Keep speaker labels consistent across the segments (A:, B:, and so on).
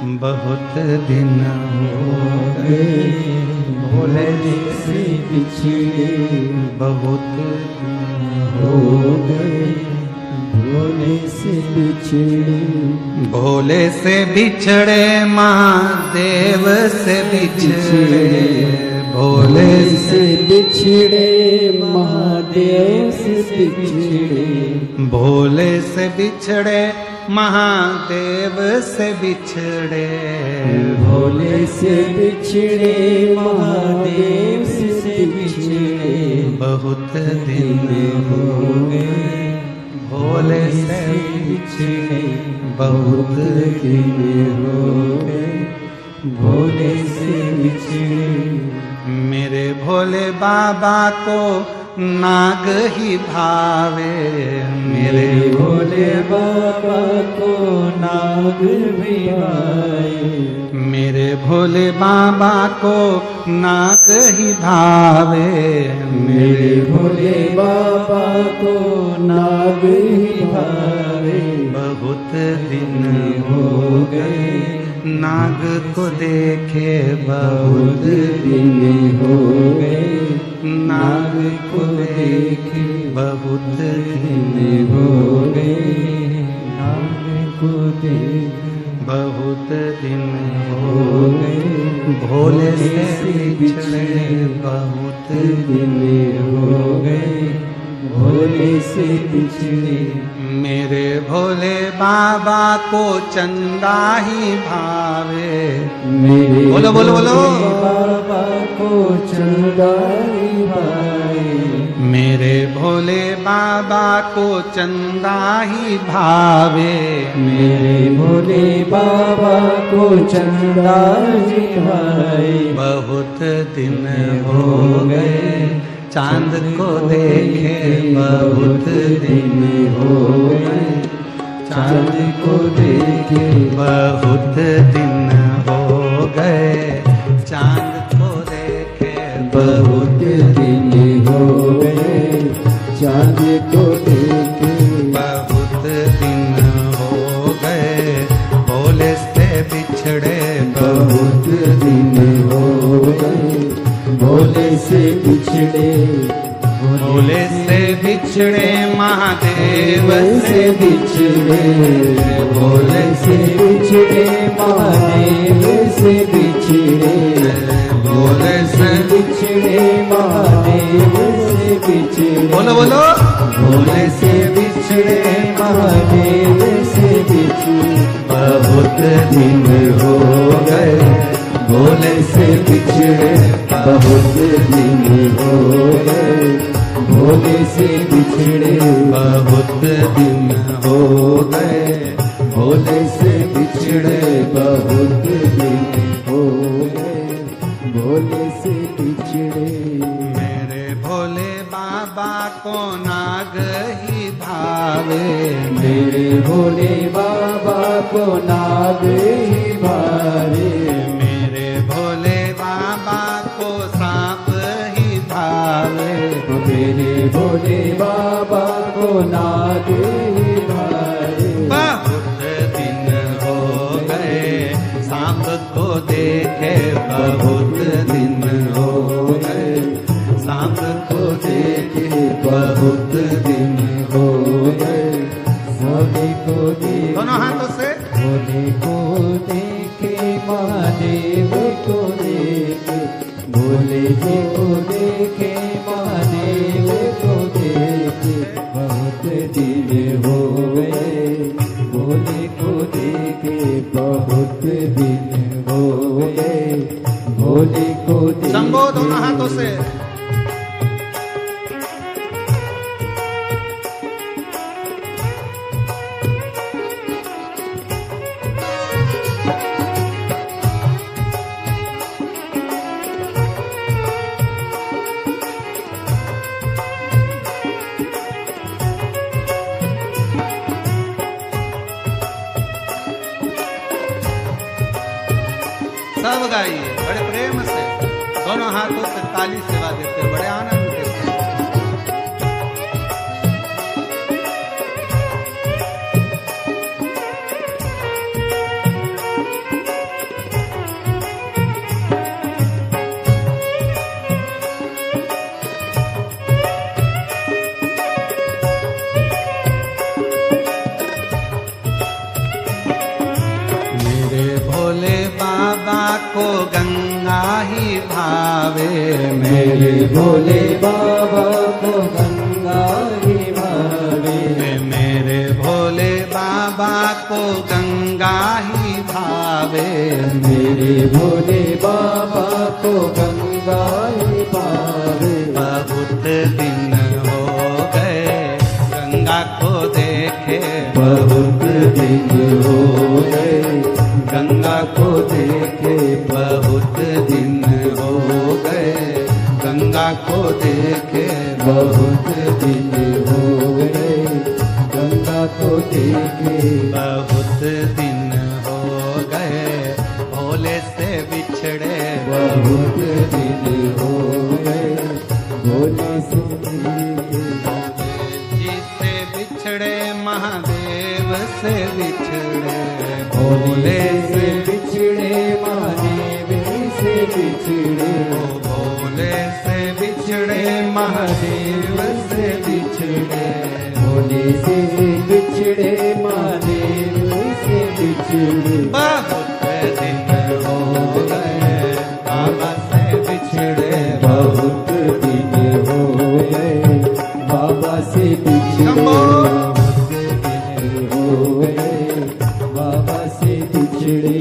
A: बहुत दिन हो गए
B: भोले से बिछड़े,
A: बहुत
B: हो गए भोले से बिछड़े।
A: भोले से बिछड़े महादेव से बिछड़े, भोले
B: से बिछड़े महादेव से बिछड़े,
A: भोले से बिछड़े महादेव से बिछड़े,
B: भोले से बिछड़े महादेव से बिछड़े।
A: बहुत दिन हो गए भोले से बिछड़े, बहुत
B: दिन हो गए भोले से बिछड़े।
A: मेरे भोले बाबा को नाग ही भावे,
B: मेरे भोले बाबा को नाग भी भाए,
A: मेरे भोले बाबा को नाग ही भावे,
B: मेरे भोले बाबा को नाग ही भावे।
A: बहुत दिन हो गए नाग को देखे, बहुत
B: दिन हो गए
A: नाग
B: को देखे,
A: बहुत
B: दिन हो गए नाग को देखे,
A: बहुत दिन
B: हो गए
A: भोले से बिछड़े, बहुत
B: दिन हो गए भोले से बिछड़े।
A: मेरे भोले बाबा को चंदा ही भावे,
B: मेरे
A: बोलो बोलो बोलो,
B: बाबा को चंदा ही भाए,
A: मेरे भोले बाबा को चंदा ही भावे,
B: मेरे भोले बाबा को चंदा ही भाए।
A: बहुत दिन हो गए चांद को देखे, बहुत दिन
B: हो गए चांद को देखे,
A: बहुत दिन हो गए चांद को देखे,
B: बहुत दिन हो गए चांद को देखे,
A: बहुत दिन हो गए भोले से बिछड़े,
B: बहुत दिन हो गए भोले से बिछड़े,
A: भोले से बिछड़े महादेव
B: से बिछड़े, भोले से बिछड़े महादेव से बिछड़े,
A: भोले से
B: बिछड़े महादेव से बिछड़े।
A: बोलो बोलो,
B: भोले से बिछड़े महादेव से बिछड़े।
A: बहुत दिन
B: हो गए भोले से बिछड़े, बहुत दिन हो गए भोले से बिछड़े,
A: बहुत दिन
B: हो गए भोले से बिछड़े, बहुत दिन हो गए भोले से बिछड़े।
A: मेरे भोले बाबा को नाग ही भावे,
B: मेरे भोले बाबा को नाग ही भावे,
A: मेरे भोले बाबा को सांप ही भावे,
B: मेरे भोले बाबा को नाग ही भावे।
A: बहुत दिन हो गए सांप को देखे, बहुत दिन हो गए सांप को देखे,
B: बहुत दिन हो गए भोले को देखे,
A: दोनों हाथों से
B: भोले को देखे महादेव को देखे, भोले जी को देखे महादेव को देखे, बहुत दिन हो गए भोले को देखे, बहुत दिन हो गए भोले को देखे।
A: शंभो दोनों हाथों से सब गाइए बड़े प्रेम से, दोनों हाथों से ताली सेवा देते, बड़े आनंद के साथ। भोले बाबा को गंगा ही भावे,
B: मेरे भोले बाबा को गंगा ही भावे,
A: मेरे भोले बाबा को गंगा ही भावे,
B: मेरे भोले बाबा को गंगा ही भावे।
A: बहुत दिन हो गए गंगा को देखे,
B: बहुत दिन हो गए गंगा को देखे,
A: बहुत दिन हो गए गंगा को देखे,
B: बहुत दिन हो गए गंगा को देखे,
A: बहुत दिन हो गए भोले से बिछड़े,
B: बहुत दिन हो गए भोले से
A: जी से बिछड़े, महादेव से बिछड़े,
B: भोले से बिछड़े, महादेव से बिछड़े,
A: भोले से बिछड़े, महादेव से बिछड़े,
B: भोले से बिछड़े, महादेव से बिछड़े।
A: बहुत दिन हो गए बाबा से बिछड़े,
B: बहुत दिन हो गए बाबा से बिछड़े, बहुत दिन हो गए बाबा से बिछड़े।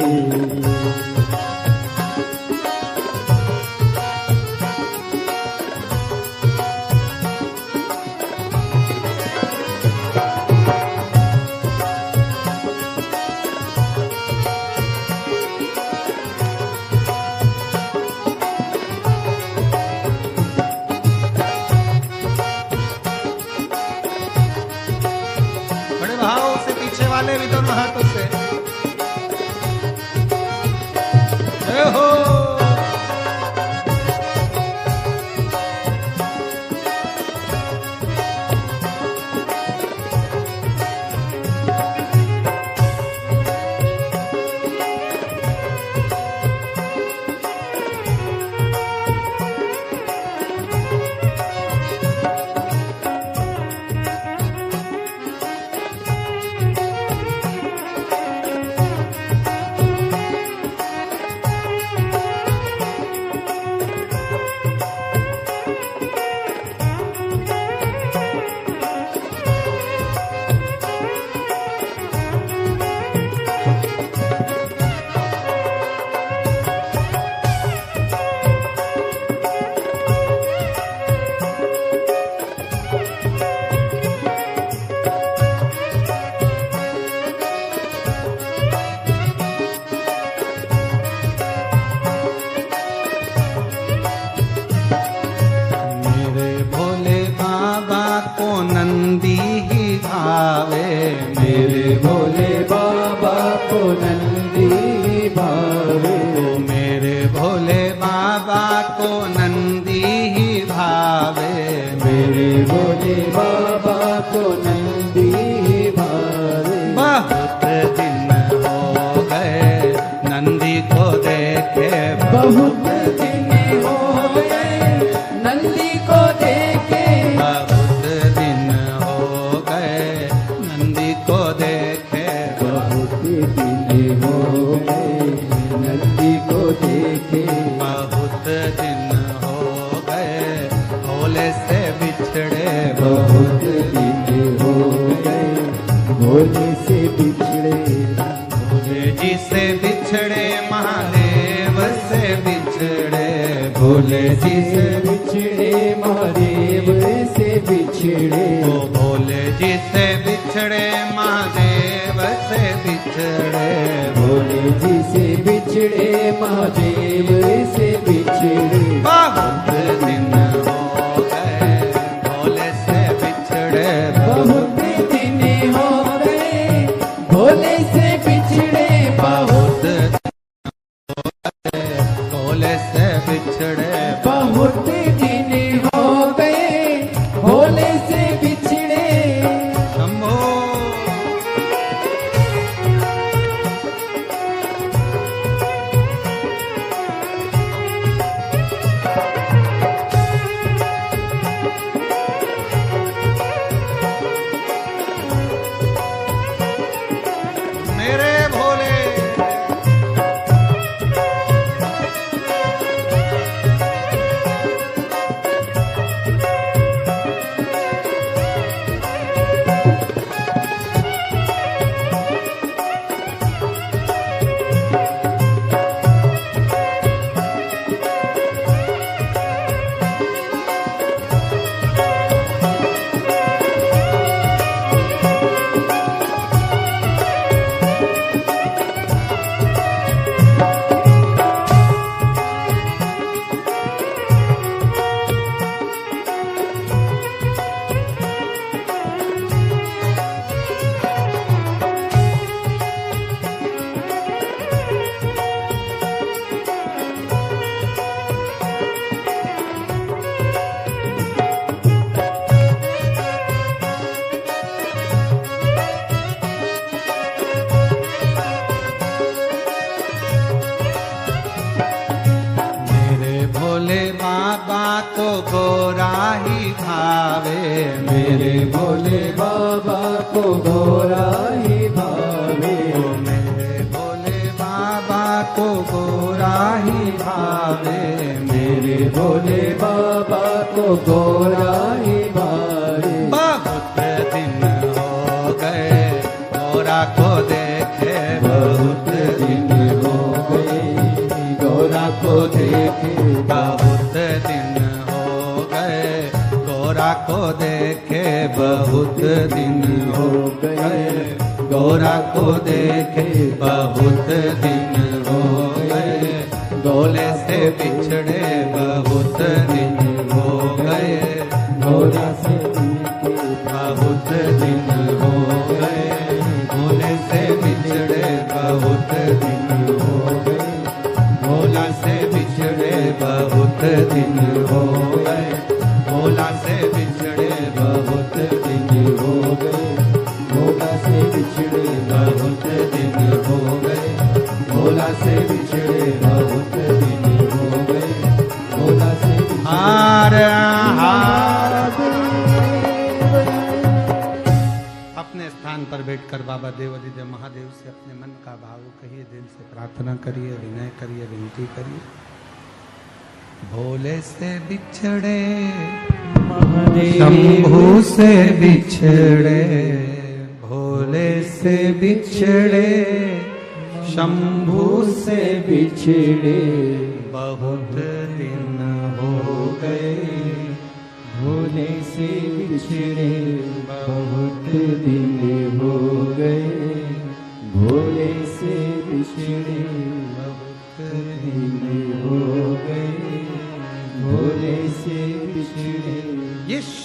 A: बड़े भाव से पीछे वाले भी दोनों हाथों से जय हो। नंदी ही भावे,
B: मेरे भोले बाबा को नंदी ही भावे,
A: मेरे भोले बाबा को नंदी ही भावे,
B: मेरे भोले बाबा को नंदी ही भावे।
A: बहुत दिन हो गए नंदी को देखे,
B: बहुत दिन हो गए नंदी को देखे,
A: बहुत दिन हो गए नंदी को देखे,
B: बहुत दिन हो गए नंदी को देखे,
A: बहुत दिन हो गए भोले से बिछड़े,
B: बहुत दिन हो गए भोले से बिछड़े,
A: भोले जी से बिछड़े, महादेव से बिछड़े,
B: भोले जी से बिछड़े, महादेव से बिछड़े,
A: ओ भोले जी से बिछड़े, महादेव से बिछड़े,
B: भोले जी से बिछड़े, महादेव से बिछड़े।
A: बहुत दिन हो गए भोले से बिछड़े,
B: बहुत दिन हो गए भोले से बिछड़े,
A: बहुत दिन हो गए भोले से बिछड़े,
B: बहुत दिन हो गए भोले से बिछड़े।
A: शंभो भोले बाबा को गोरा ही भावे,
B: मेरे भोले बाबा को गोरा ही भावे,
A: मेरे भोले बाबा को गोरा ही भावे,
B: मेरे भोले बाबा को गोरा ही भावे।
A: बहुत दिन हो गए गोरा को देखे,
B: बहुत दिन हो गए गोरा को देखे,
A: बहुत दिन हो गए गोरा को देखे, बहुत दिन हो गए गोरा को देखे, बहुत दिन हो गए गोले से बिछड़े, बहुत दिन हो गए
B: गोरा से
A: बहुत दिन हो गए गोले से बिछड़े, बहुत दिन हो गए भोला से बिछड़े, बहुत दिन हो गए भोला से बिछड़े, बहुत दिन हो गए
B: भोला से बिछड़े,
A: बहुत दिन हो गए
B: भोला से बिछड़े, बहुत दिन हो गए भोला से
A: हार हार। अपने स्थान पर बैठकर बाबा देवादिदेव महादेव से अपने मन का भाव कहिए, दिल से प्रार्थना करिए, विनय करिए, विनती करिए। भोले से बिछड़े शंभू से बिछड़े, भोले से बिछड़े शंभू से
B: बिछड़े,
A: बहुत दिन हो गए
B: भोले से बिछड़े, बहुत दिन हो गए भोले से बिछड़े,
A: बहुत
B: दिन